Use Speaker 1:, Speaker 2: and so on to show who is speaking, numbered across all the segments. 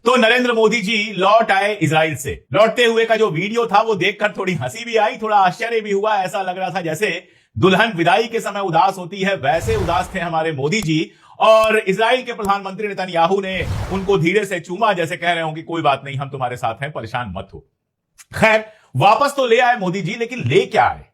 Speaker 1: तो नरेंद्र मोदी जी लौट आए इजराइल से। लौटते हुए का जो वीडियो था वो देखकर थोड़ी हंसी भी आई, थोड़ा आश्चर्य भी हुआ। ऐसा लग रहा था जैसे दुल्हन विदाई के समय उदास होती है, वैसे उदास थे हमारे मोदी जी। और इजराइल के प्रधानमंत्री नेतन्याहू ने उनको धीरे से चूमा, जैसे कह रहे हो कि कोई बात नहीं, हम तुम्हारे साथ हैं, परेशान मत हो। खैर, वापस तो ले आए मोदी जी, लेकिन ले क्या आए?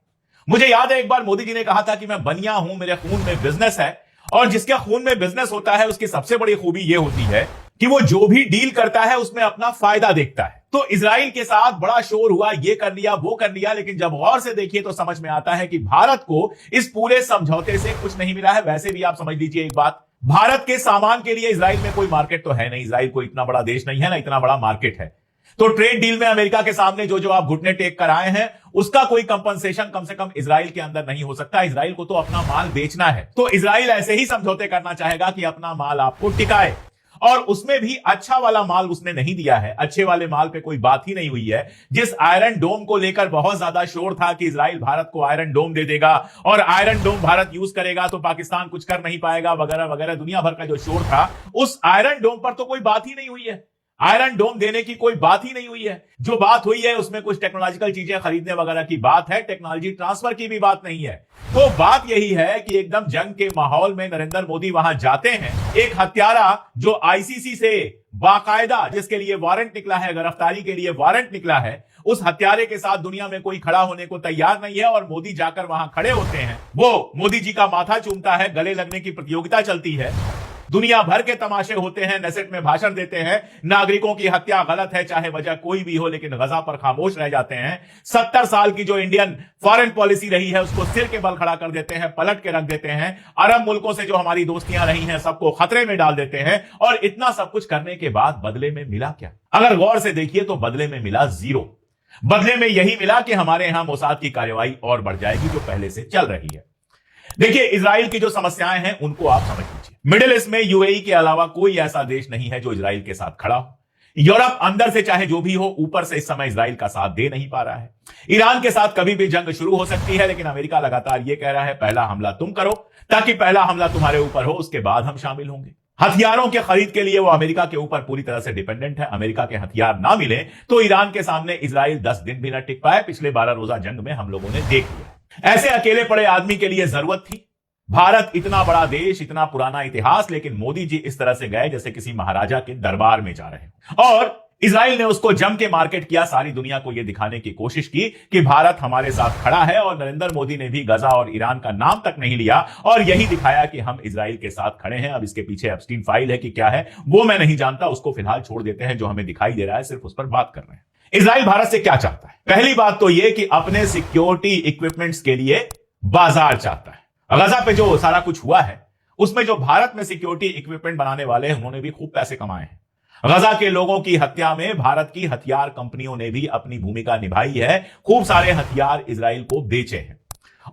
Speaker 1: मुझे याद है एक बार मोदी जी ने कहा था कि मैं बनिया हूं, मेरे खून में बिजनेस है। और जिसके खून में बिजनेस होता है उसकी सबसे बड़ी खूबी यह होती है कि वो जो भी डील करता है उसमें अपना फायदा देखता है। तो इजराइल के साथ बड़ा शोर हुआ, ये कर लिया वो कर लिया, लेकिन जब गौर से देखिए तो समझ में आता है कि भारत को इस पूरे समझौते से कुछ नहीं मिला है। वैसे भी आप समझ लीजिए एक बात, भारत के सामान के लिए इजराइल में कोई मार्केट तो है नहीं। इजराइल कोई इतना बड़ा देश नहीं है, ना इतना बड़ा मार्केट है। तो ट्रेड डील में अमेरिका के सामने जो जो आप घुटने टेक कर आए हैं, उसका कोई कंपनसेशन कम से कम इजराइल के अंदर नहीं हो सकता। इजराइल को तो अपना माल बेचना है, तो इजराइल ऐसे ही समझौते करना चाहेगा कि अपना माल आपको टिकाए। और उसमें भी अच्छा वाला माल उसने नहीं दिया है। अच्छे वाले माल पे कोई बात ही नहीं हुई है। जिस आयरन डोम को लेकर बहुत ज्यादा शोर था कि इजराइल भारत को आयरन डोम दे देगा और आयरन डोम भारत यूज करेगा तो पाकिस्तान कुछ कर नहीं पाएगा, वगैरह वगैरह, दुनिया भर का जो शोर था, उस आयरन डोम पर तो कोई बात ही नहीं हुई है। आयरन डोम देने की कोई बात ही नहीं हुई है। जो बात हुई है उसमें कुछ टेक्नोलॉजिकल चीजें खरीदने वगैरह की बात है, टेक्नोलॉजी ट्रांसफर की भी बात नहीं है। तो बात यही है कि एकदम जंग के माहौल में नरेंद्र मोदी वहां जाते हैं। एक हत्यारा जो आईसीसी से बाकायदा, जिसके लिए वारंट निकला है, गिरफ्तारी के लिए वारंट निकला है, उस हत्यारे के साथ दुनिया में कोई खड़ा होने को तैयार नहीं है। और मोदी जाकर वहां खड़े होते हैं, वो मोदी जी का माथा चूमता है, गले लगने की प्रतियोगिता चलती है, दुनिया भर के तमाशे होते हैं, नेसेट में भाषण देते हैं, नागरिकों की हत्या गलत है चाहे वजह कोई भी हो, लेकिन गजा पर खामोश रह जाते हैं। 70 साल की जो इंडियन फॉरेन पॉलिसी रही है उसको सिर के बल खड़ा कर देते हैं, पलट के रख देते हैं। अरब मुल्कों से जो हमारी दोस्तियां रही हैं सबको खतरे में डाल देते हैं। और इतना सब कुछ करने के बाद बदले में मिला क्या? अगर गौर से देखिए तो बदले में मिला जीरो। बदले में यही मिला कि हमारे यहां मोसाद की कार्रवाई और बढ़ जाएगी जो पहले से चल रही है। देखिए, इजराइल की जो समस्याएं हैं उनको आप समझ लीजिए। मिडिल ईस्ट में यूएई के अलावा कोई ऐसा देश नहीं है जो इजराइल के साथ खड़ा हो। यूरोप अंदर से चाहे जो भी हो, ऊपर से इस समय इजराइल का साथ दे नहीं पा रहा है। ईरान के साथ कभी भी जंग शुरू हो सकती है, लेकिन अमेरिका लगातार यह कह रहा है पहला हमला तुम करो, ताकि पहला हमला तुम्हारे ऊपर हो, उसके बाद हम शामिल होंगे। हथियारों के खरीद के लिए वो अमेरिका के ऊपर पूरी तरह से डिपेंडेंट है। अमेरिका के हथियार ना मिले तो ईरान के सामने इजराइल 10 दिन भी न टिक पाए। पिछले 12 रोजा जंग में हम लोगों ने देख लिया। ऐसे अकेले पड़े आदमी के लिए जरूरत थी? भारत इतना बड़ा देश, इतना पुराना इतिहास, लेकिन मोदी जी इस तरह से गए जैसे किसी महाराजा के दरबार में जा रहे हैं। और इजराइल ने उसको जम के मार्केट किया, सारी दुनिया को यह दिखाने की कोशिश की कि भारत हमारे साथ खड़ा है। और नरेंद्र मोदी ने भी गजा और ईरान का नाम तक नहीं लिया और यही दिखाया कि हम इजराइल के साथ खड़े हैं। अब इसके पीछे एप्स्टीन फाइल है कि क्या है वो मैं नहीं जानता, उसको फिलहाल छोड़ देते हैं। जो हमें दिखाई दे रहा है सिर्फ उस पर बात कर रहे हैं। इजराइल भारत से क्या चाहता है? पहली बात तो यह कि अपने सिक्योरिटी इक्विपमेंट्स के लिए बाजार चाहता है। गजा पे जो सारा कुछ हुआ है उसमें जो भारत में सिक्योरिटी इक्विपमेंट बनाने वाले हैं उन्होंने भी खूब पैसे कमाए हैं। गजा के लोगों की हत्या में भारत की हथियार कंपनियों ने भी अपनी भूमिका निभाई है। खूब सारे हथियार इजराइल को बेचे हैं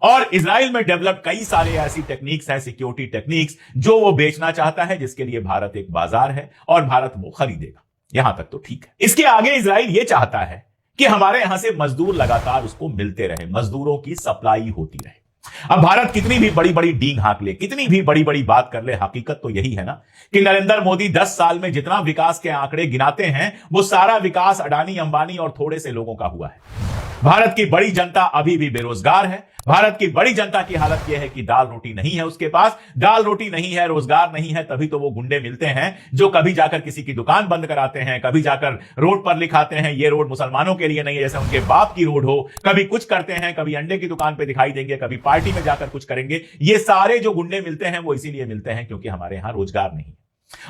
Speaker 1: और इजराइल में डेवलप कई सारे ऐसी टेक्निक्स हैं, सिक्योरिटी टेक्निक्स, जो वो बेचना चाहता है, जिसके लिए भारत एक बाजार है और भारत वो खरीदेगा। यहां तक तो ठीक है। इसके आगे इजराइल ये चाहता है कि हमारे यहां से मजदूर लगातार उसको मिलते रहे, मजदूरों की सप्लाई होती रहे। अब भारत कितनी भी बड़ी बड़ी डींग हाँक ले, कितनी भी बड़ी बड़ी बात कर ले, हकीकत तो यही है ना कि नरेंद्र मोदी 10 साल में जितना विकास के आंकड़े गिनाते हैं वो सारा विकास अडानी, अंबानी और थोड़े से लोगों का हुआ है। भारत की बड़ी जनता अभी भी बेरोजगार है। भारत की बड़ी जनता की हालत यह है कि दाल रोटी नहीं है उसके पास। दाल रोटी नहीं है, रोजगार नहीं है, तभी तो वो गुंडे मिलते हैं जो कभी जाकर किसी की दुकान बंद कराते हैं, कभी जाकर रोड पर लिखाते हैं ये रोड मुसलमानों के लिए नहीं है, जैसे उनके बाप की रोड हो। कभी कुछ करते हैं, कभी अंडे की दुकान पे दिखाई देंगे, कभी पार्टी में जाकर कुछ करेंगे। ये सारे जो गुंडे मिलते हैं वो इसीलिए मिलते हैं क्योंकि हमारे यहां रोजगार नहीं।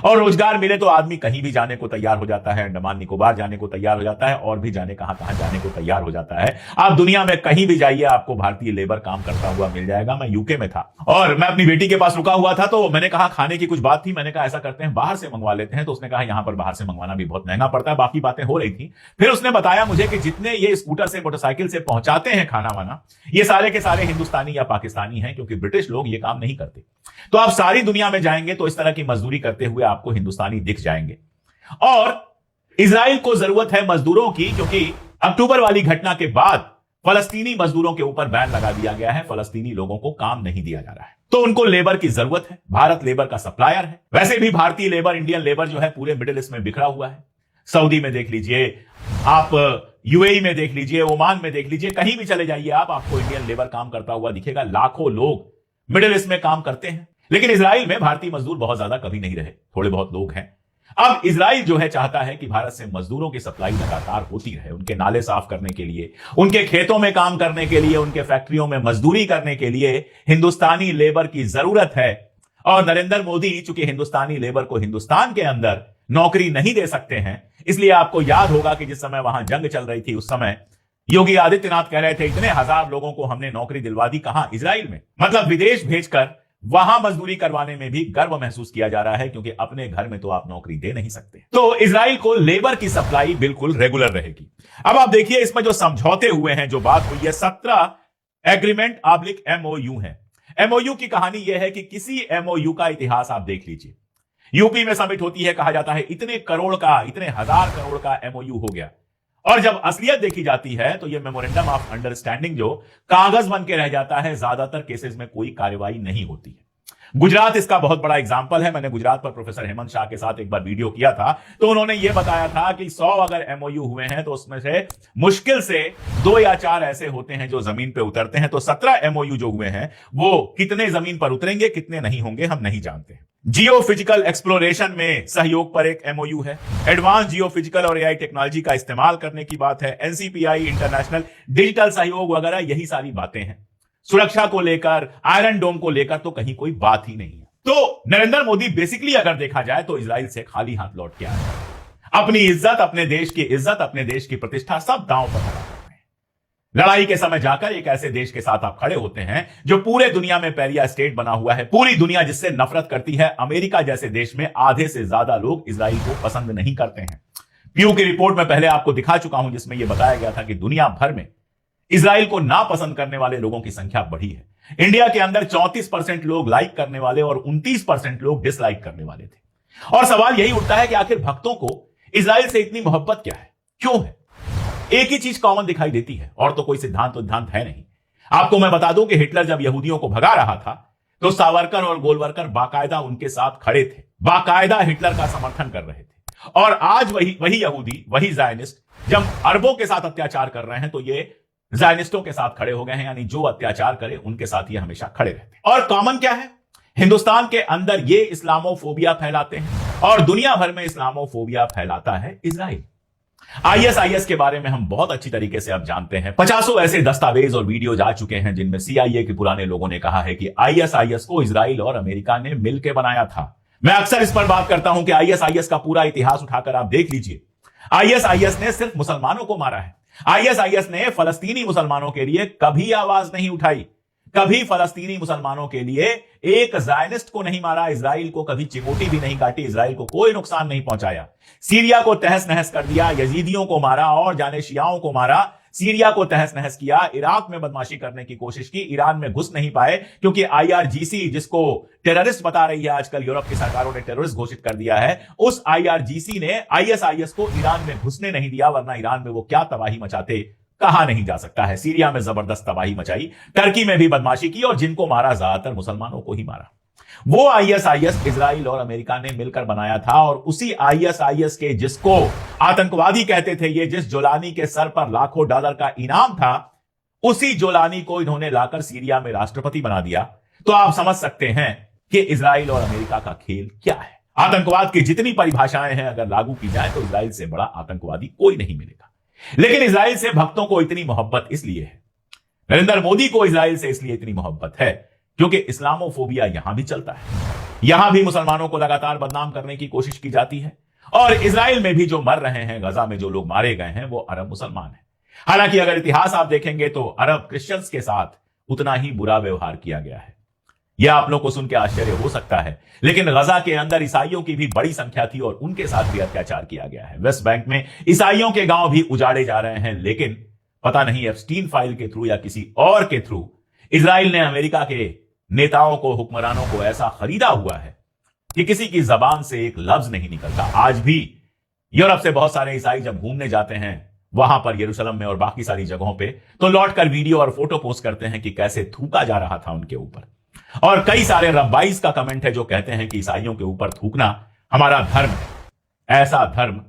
Speaker 1: और रोजगार मिले तो आदमी कहीं भी जाने को तैयार हो जाता है, अंडमान निकोबार जाने को तैयार हो जाता है और भी जाने कहां कहां जाने को तैयार हो जाता है। आप दुनिया में कहीं भी जाइए आपको भारतीय लेबर काम करता हुआ मिल जाएगा। मैं यूके में था और मैं अपनी बेटी के पास रुका हुआ था, तो मैंने कहा खाने की कुछ बात थी, मैंने कहा ऐसा करते हैं बाहर से मंगवा लेते हैं। तो उसने कहा यहां पर बाहर से मंगवाना भी बहुत महंगा पड़ता है, बाकी बातें हो रही थी। फिर उसने बताया मुझे कि जितने ये स्कूटर से, मोटरसाइकिल से पहुंचाते हैं खाना वाना, ये सारे के सारे हिंदुस्तानी या पाकिस्तानी हैं, क्योंकि ब्रिटिश लोग ये काम नहीं करते। तो आप सारी दुनिया में जाएंगे तो इस तरह की मजदूरी करते हुए आपको हिंदुस्तानी दिख जाएंगे। और इजराइल को जरूरत है मजदूरों की, क्योंकि अक्टूबर वाली घटना के बाद फलस्तीनी मजदूरों के ऊपर बैन लगा दिया गया है। फलस्तीनी लोगों को काम नहीं दिया जा रहा है, तो उनको लेबर की जरूरत है। भारत लेबर का सप्लायर है। वैसे भी भारतीय लेबर, इंडियन लेबर जो है पूरे मिडिल ईस्ट में बिखरा हुआ है। सऊदी में देख लीजिए आप, यूएई में देख लीजिए, ओमान में देख लीजिए, कहीं भी चले जाइए आप, आपको इंडियन लेबर काम करता हुआ दिखेगा। लाखों लोग मिडिल ईस्ट में काम करते हैं। लेकिन इजराइल में भारतीय मजदूर बहुत ज्यादा कभी नहीं रहे, थोड़े बहुत लोग हैं। अब इजराइल जो है चाहता है कि भारत से मजदूरों की सप्लाई लगातार होती रहे, उनके नाले साफ करने के लिए, उनके खेतों में काम करने के लिए, उनके फैक्ट्रियों में मजदूरी करने के लिए हिंदुस्तानी लेबर की जरूरत है। और नरेंद्र मोदी चूंकि हिंदुस्तानी लेबर को हिंदुस्तान के अंदर नौकरी नहीं दे सकते हैं, इसलिए आपको याद होगा कि जिस समय वहां जंग चल रही थी उस समय योगी आदित्यनाथ कह रहे थे इतने हजार लोगों को हमने नौकरी दिलवा दी। कहां? इजराइल में। मतलब विदेश भेजकर वहां मजदूरी करवाने में भी गर्व महसूस किया जा रहा है, क्योंकि अपने घर में तो आप नौकरी दे नहीं सकते। तो इजराइल को लेबर की सप्लाई बिल्कुल रेगुलर रहेगी। अब आप देखिए इसमें जो समझौते हुए हैं, जो बात हुई है, 17 एग्रीमेंट ऑब्लिक एमओयू है। एमओयू की कहानी यह है कि किसी एमओयू का इतिहास आप देख लीजिए। यूपी में समिट होती है, कहा जाता है इतने करोड़ का, इतने हजार करोड़ का एमओयू हो गया, और जब असलियत देखी जाती है तो यह मेमोरेंडम ऑफ अंडरस्टैंडिंग जो कागज बन के रह जाता है, ज्यादातर केसेस में कोई कार्रवाई नहीं होती है। गुजरात इसका बहुत बड़ा एग्जांपल है। मैंने गुजरात पर प्रोफेसर हेमंत शाह के साथ एक बार वीडियो किया था, तो उन्होंने यह बताया था कि 100 अगर एमओयू हुए हैं तो उसमें से मुश्किल से 2 या 4 ऐसे होते हैं जो जमीन पे उतरते हैं। तो 17 एमओयू जो हुए हैं वो कितने जमीन पर उतरेंगे, कितने नहीं होंगे, हम नहीं जानते। जियो फिजिकल एक्सप्लोरेशन में सहयोग पर एक एमओयू है। एडवांस जियो फिजिकल और एआई टेक्नोलॉजी का इस्तेमाल करने की बात है। एनसीपीआई, इंटरनेशनल डिजिटल सहयोग वगैरह, यही सारी बातें हैं। सुरक्षा को लेकर, आयरन डोम को लेकर तो कहीं कोई बात ही नहीं है। तो नरेंद्र मोदी बेसिकली अगर देखा जाए तो इजराइल से खाली हाथ लौट के आए हैं। अपनी इज्जत, अपने देश की इज्जत, अपने देश की प्रतिष्ठा सब दांव पर लगा रहे हैं। लड़ाई के समय जाकर एक ऐसे देश के साथ आप खड़े होते हैं जो पूरे दुनिया में पैरिया स्टेट बना हुआ है, पूरी दुनिया जिससे नफरत करती है। अमेरिका जैसे देश में आधे से ज्यादा लोग इजराइल को पसंद नहीं करते हैं। प्यू की रिपोर्ट में पहले आपको दिखा चुका हूं, जिसमें यह बताया गया था कि दुनिया भर में इजराइल को नापसंद करने वाले लोगों की संख्या बढ़ी है। इंडिया के अंदर 34% लोग लाइक करने वाले और 29% लोग डिसलाइक करने वाले थे। और सवाल यही उठता है कि आखिर भक्तों को इजराइल से इतनी मोहब्बत क्या है, क्यों है? एक ही चीज कॉमन दिखाई देती है, और तो कोई सिद्धांत है नहीं। आपको मैं बता दूं कि हिटलर जब यहूदियों को भगा रहा था तो सावरकर और गोलवरकर बाकायदा उनके साथ खड़े थे, बाकायदा हिटलर का समर्थन कर रहे थे। और आज वही यहूदी, वही ज़ायनिस्ट जब अरबों के साथ अत्याचार कर रहे हैं तो ये ज़ायनिस्टों के साथ खड़े हो गए हैं। यानी जो अत्याचार करे उनके साथ ये हमेशा खड़े रहते हैं। और कॉमन क्या है? हिंदुस्तान के अंदर ये इस्लामोफोबिया फैलाते हैं और दुनिया भर में इस्लामोफोबिया फैलाता है इजराइल। आईएसआईएस के बारे में हम बहुत अच्छी तरीके से अब जानते हैं। 50 ऐसे दस्तावेज और वीडियो जा चुके हैं जिनमें सीआईए के पुराने लोगों ने कहा है कि आईएसआईएस को इजराइल और अमेरिका ने मिलकर बनाया था। मैं अक्सर इस पर बात करता हूं कि आईएसआईएस का पूरा इतिहास उठाकर आप देख लीजिए। आईएसआईएस ने सिर्फ मुसलमानों को मारा है। आईएसआईएस ने फलस्तीनी मुसलमानों के लिए कभी आवाज नहीं उठाई, कभी फलस्तीनी मुसलमानों के लिए एक ज़ायनिस्ट को नहीं मारा, इजराइल को कभी चिमोटी भी नहीं काटी, इजराइल को कोई नुकसान नहीं पहुंचाया। सीरिया को तहस नहस कर दिया, यजीदियों को मारा और जाने शियाओं को मारा। सीरिया को तहस नहस किया, इराक में बदमाशी करने की कोशिश की, ईरान में घुस नहीं पाए क्योंकि आईआरजीसी, जिसको टेररिस्ट बता रही है आजकल, यूरोप की सरकारों ने टेररिस्ट घोषित कर दिया है, उस आईआरजीसी ने आईएसआईएस को ईरान में घुसने नहीं दिया, वरना ईरान में वो क्या तबाही मचाते कहा नहीं जा सकता है। सीरिया में जबरदस्त तबाही मचाई, टर्की में भी बदमाशी की और जिनको मारा ज्यादातर मुसलमानों को ही मारा। वो आईएसआईएस इजराइल और अमेरिका ने मिलकर बनाया था। और उसी आईएसआईएस के जिसको आतंकवादी कहते थे, ये जिस जोलानी के सर पर लाखों डॉलर का इनाम था, उसी जोलानी को इन्होंने लाकर सीरिया में राष्ट्रपति बना दिया। तो आप समझ सकते हैं कि इजराइल और अमेरिका का खेल क्या है। आतंकवाद की जितनी परिभाषाएं हैं अगर लागू की जाए तो इजराइल से बड़ा आतंकवादी कोई नहीं मिलेगा। लेकिन इजराइल से भक्तों को इतनी मोहब्बत इसलिए है, नरेंद्र मोदी को इजराइल से इसलिए इतनी मोहब्बत है क्योंकि इस्लामोफोबिया यहां भी चलता है। यहां भी मुसलमानों को लगातार बदनाम करने की कोशिश की जाती है। और इजराइल में भी जो मर रहे हैं, गजा में जो लोग मारे गए हैं, वो अरब मुसलमान हैं। हालांकि अगर इतिहास आप देखेंगे तो अरब क्रिश्चियंस के साथ उतना ही बुरा व्यवहार किया गया है। यह आप लोग को सुन के आश्चर्य हो सकता है, लेकिन गजा के अंदर ईसाइयों की भी बड़ी संख्या थी और उनके साथ भी अत्याचार किया गया है। वेस्ट बैंक में ईसाइयों के गांव भी उजाड़े जा रहे हैं। लेकिन पता नहीं एप्स्टीन फाइल के थ्रू या किसी और के थ्रू इजराइल ने अमेरिका के नेताओं को, हुक्मरानों को ऐसा खरीदा हुआ है कि किसी की जबान से एक लफ्ज नहीं निकलता। आज भी यूरोप से बहुत सारे ईसाई जब घूमने जाते हैं वहां पर, यरूशलेम में और बाकी सारी जगहों पे, तो लौटकर वीडियो और फोटो पोस्ट करते हैं कि कैसे थूका जा रहा था उनके ऊपर। और कई सारे रब्बाइस का कमेंट है जो कहते हैं कि ईसाइयों के ऊपर थूकना हमारा धर्म है। ऐसा धर्म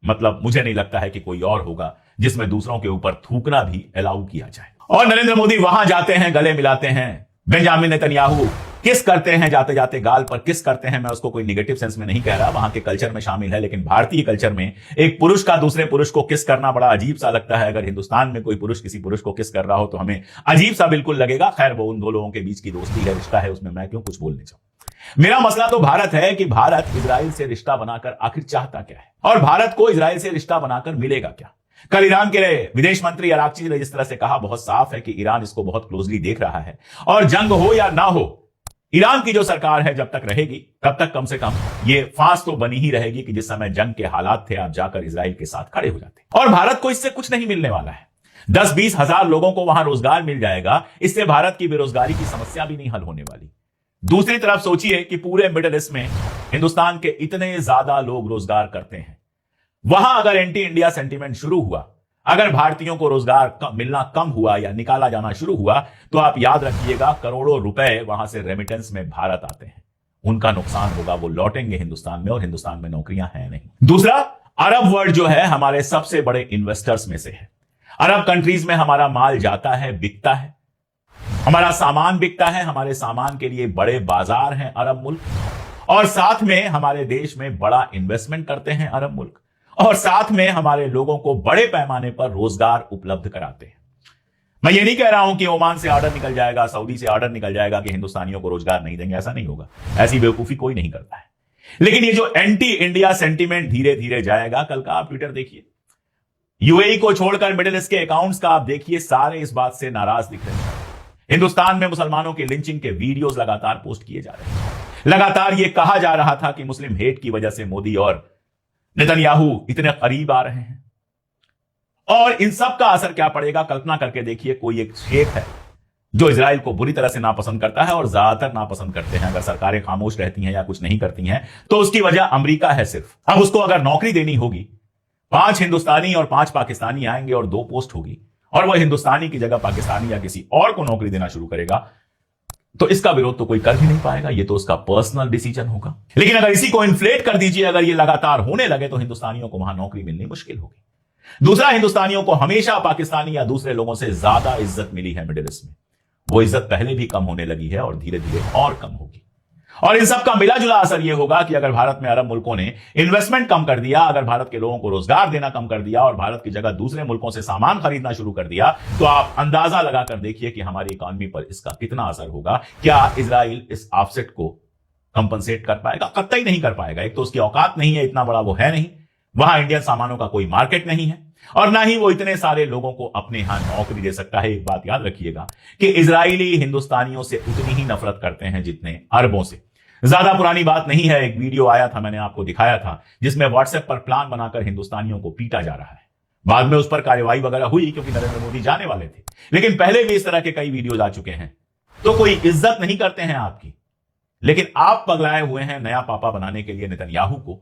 Speaker 1: मतलब मुझे नहीं लगता है कि कोई और होगा जिसमें दूसरों के ऊपर थूकना भी अलाउ किया जाए। और नरेंद्र मोदी वहां जाते हैं, गले मिलाते हैं, बेंजामिन नेतन्याहू किस करते हैं, जाते जाते गाल पर किस करते हैं। मैं उसको कोई निगेटिव सेंस में नहीं कह रहा, वहां के कल्चर में शामिल है, लेकिन भारतीय कल्चर में एक पुरुष का दूसरे पुरुष को किस करना बड़ा अजीब सा लगता है। अगर हिंदुस्तान में कोई पुरुष किसी पुरुष को किस कर रहा हो तो हमें अजीब सा बिल्कुल लगेगा। खैर, वो उन दो लोगों के बीच की दोस्ती है, रिश्ता है, उसमें मैं क्यों कुछ बोलने जाऊं। मेरा मसला तो भारत है कि भारत इजराइल से रिश्ता बनाकर आखिर चाहता क्या है, और भारत को इजराइल से रिश्ता बनाकर मिलेगा क्या। कल ईरान के विदेश मंत्री अरागची ने जिस तरह से कहा, बहुत साफ है कि ईरान इसको बहुत क्लोजली देख रहा है, और जंग हो या ना हो, ईरान की जो सरकार है जब तक रहेगी तब तक कम से कम ये फांस तो बनी ही रहेगी कि जिस समय जंग के हालात थे आप जाकर इजराइल के साथ खड़े हो जाते। और भारत को इससे कुछ नहीं मिलने वाला है। 10-20 हजार लोगों को वहां रोजगार मिल जाएगा, इससे भारत की बेरोजगारी की समस्या भी नहीं हल होने वाली। दूसरी तरफ सोचिए कि पूरे मिडिल ईस्ट में हिंदुस्तान के इतने ज्यादा लोग रोजगार करते हैं, वहां अगर एंटी इंडिया सेंटीमेंट शुरू हुआ, अगर भारतीयों को रोजगार मिलना कम हुआ या निकाला जाना शुरू हुआ, तो आप याद रखिएगा करोड़ों रुपए वहां से रेमिटेंस में भारत आते हैं, उनका नुकसान होगा, वो लौटेंगे हिंदुस्तान में, और हिंदुस्तान में नौकरियां हैं नहीं। दूसरा, अरब वर्ल्ड जो है हमारे सबसे बड़े इन्वेस्टर्स में से है। अरब कंट्रीज में हमारा माल जाता है, बिकता है, हमारा सामान बिकता है, हमारे सामान के लिए बड़े बाजार हैं अरब मुल्क, और साथ में हमारे देश में बड़ा इन्वेस्टमेंट करते हैं अरब मुल्क, और साथ में हमारे लोगों को बड़े पैमाने पर रोजगार उपलब्ध कराते हैं। मैं ये नहीं कह रहा हूं कि ओमान से ऑर्डर निकल जाएगा, सऊदी से ऑर्डर निकल जाएगा कि हिंदुस्तानियों को रोजगार नहीं देंगे, ऐसा नहीं होगा, ऐसी बेवकूफी कोई नहीं करता है। लेकिन ये जो एंटी इंडिया सेंटीमेंट धीरे धीरे जाएगा, कल का आप ट्विटर देखिए, यूएई को छोड़कर मिडिल ईस्ट के अकाउंट्स का आप देखिए, सारे इस बात से नाराज दिख रहे हैं। हिंदुस्तान में मुसलमानों के लिंचिंग के वीडियोस लगातार पोस्ट किए जा रहे हैं। लगातार यह कहा जा रहा था कि मुस्लिम हेट की वजह से मोदी और नेतन्याहू इतने करीब आ रहे हैं, और इन सब का असर क्या पड़ेगा कल्पना करके देखिए। कोई एक शेख है जो इजराइल को बुरी तरह से नापसंद करता है, और ज्यादातर नापसंद करते हैं, अगर सरकारें खामोश रहती हैं या कुछ नहीं करती हैं तो उसकी वजह अमेरिका है सिर्फ। अब उसको अगर नौकरी देनी होगी, 5 हिंदुस्तानी और 5 पाकिस्तानी आएंगे और 2 पोस्ट होगी, और वह हिंदुस्तानी की जगह पाकिस्तानी या किसी और को नौकरी देना शुरू करेगा, तो इसका विरोध तो कोई कर भी नहीं पाएगा, ये तो उसका पर्सनल डिसीजन होगा। लेकिन अगर इसी को इन्फ्लेट कर दीजिए, अगर ये लगातार होने लगे, तो हिंदुस्तानियों को वहां नौकरी मिलनी मुश्किल होगी। दूसरा, हिंदुस्तानियों को हमेशा पाकिस्तानी या दूसरे लोगों से ज्यादा इज्जत मिली है मिडिल ईस्ट में, वो इज्जत पहले भी कम होने लगी है और धीरे धीरे और कम होगी। और इन सब का मिला जुला असर यह होगा कि अगर भारत में अरब मुल्कों ने इन्वेस्टमेंट कम कर दिया, अगर भारत के लोगों को रोजगार देना कम कर दिया और भारत की जगह दूसरे मुल्कों से सामान खरीदना शुरू कर दिया, तो आप अंदाजा लगाकर देखिए कि हमारी इकॉनमी पर इसका कितना असर होगा। क्या इजराइल इस ऑफसेट को कंपनसेट कर पाएगा? कतई नहीं कर पाएगा। एक तो उसकी औकात नहीं है, इतना बड़ा वो है नहीं, वहां इंडियन सामानों का कोई मार्केट नहीं है, और ना ही वो इतने सारे लोगों को अपने यहां नौकरी दे सकता है। एक बात याद रखिएगा कि इजरायली हिंदुस्तानियों से उतनी ही नफरत करते हैं जितने अरबों से। ज्यादा पुरानी बात नहीं है, एक वीडियो आया था, मैंने आपको दिखाया था, जिसमें व्हाट्सएप पर प्लान बनाकर हिंदुस्तानियों को पीटा जा रहा है। बाद में उस पर कार्रवाई वगैरह हुई क्योंकि नरेंद्र मोदी जाने वाले थे, लेकिन पहले भी इस तरह के कई वीडियोज आ चुके हैं। तो कोई इज्जत नहीं करते हैं आपकी, लेकिन आप पगलाए हुए हैं नया पापा बनाने के लिए नेतन्याहू को।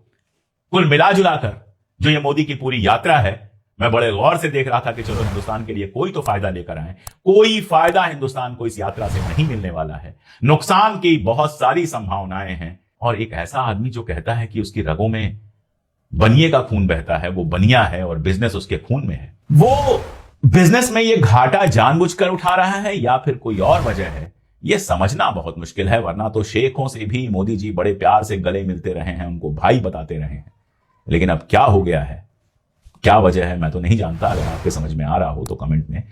Speaker 1: कुल मिलाजुलाकर जो ये मोदी की पूरी यात्रा है, मैं बड़े गौर से देख रहा था कि चलो हिंदुस्तान के लिए कोई तो फायदा लेकर आए। कोई फायदा हिंदुस्तान को इस यात्रा से नहीं मिलने वाला है। नुकसान की बहुत सारी संभावनाएं हैं, और एक ऐसा आदमी जो कहता है कि उसकी रगों में बनिए का खून बहता है, वो बनिया है और बिजनेस उसके खून में है, वो बिजनेस में ये घाटा जानबूझकर उठा रहा है या फिर कोई और वजह है, ये समझना बहुत मुश्किल है। वरना तो शेखों से भी मोदी जी बड़े प्यार से गले मिलते रहे हैं, उनको भाई बताते रहे हैं। लेकिन अब क्या हो गया है, क्या वजह है, मैं तो नहीं जानता। अगर आपके समझ में आ रहा हो तो कमेंट में